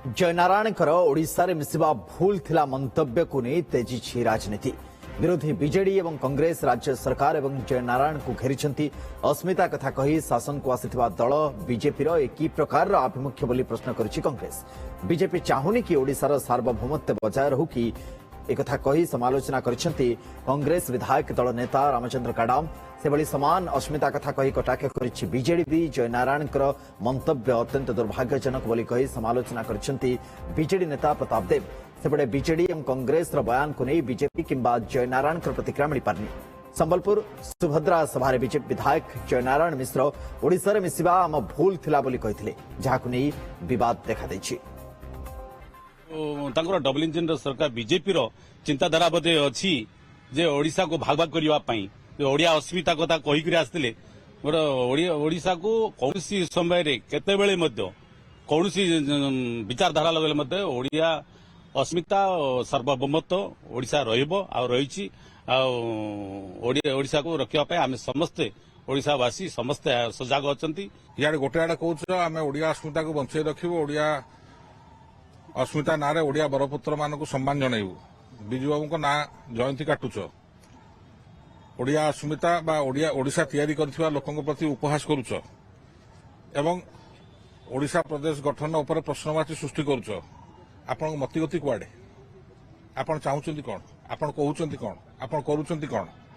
जयनारायणकर ओडिशा रे मिसिबा भूल थिला मंतव्य को नहीं तेजी राजनीति। विरोधी बीजेडी और कांग्रेस राज्य सरकार और जयनारायण को घेरी अस्मिता कथा कही शासन को आसिथिबा दल बीजेपी एक प्रकार आभिमुख्य बोली प्रश्न करिछि कांग्रेस। बीजेपी चाहुनी कि ओडिशार सार्वभौमत्व बजाय रहू कि एक कही समालोचना करिसेंती कांग्रेस विधायक दल नेता रामचंद्र काडाम। से समान अस्मिता कथा कही कटाक्ष करिछि बीजेडी भी जयनारायणकर मंतव्य अत्यंत दुर्भाग्यजनक बोली कही समालोचना करिसेंती बीजेडी नेता प्रताप देव। सेपटे बीजेडी और कांग्रेस बयान को नहीं बीजेपी किंबा जयनारायणकर प्रतिक्रिया मिल पारनी। संबलपुर सुभद्रा सभारे बीजेपी विधायक जयनारायण मिश्र ओडिशा रे मिसिबा आम भूल थिला बोली कहिथिले, जाहाकु नहीं विवाद देखा दैछि। डबल इंजिन सरकार बीजेपी चिंताधारा बोधे अच्छी जे ओडिशा को भाग भाग करने ओडिया अस्मिता कथा कहीकि आसते ओडिशा को कौन समय केतबेले कौन विचारधारा लगे ओडिया अस्मिता सार्वभौमत्व ओडिशा रही ओडिशा को रखापी आम समस्ते ओडिशावासी समस्ते सजग अच्छा। इे गोटे आड़े कौच आम ओडिया अस्मिता को बंचाई रखू ओडिया अस्मिता ना ओडिया बरपुत्र मान सम्मान जनइबू। विजु बाबू ना जयंती काटुच ओडिया अस्मिता बा ओडिशा तैयारी करथिबा लोकंक प्रति उपहास करूच एवं ओडिशा प्रदेश गठन उपर प्रश्नवाची सृष्टि करूच। आपण मतिगति कुआडे आपण चाहूचंती कोन, आपण कहउचंती कोन, आपण करूचंती कोन?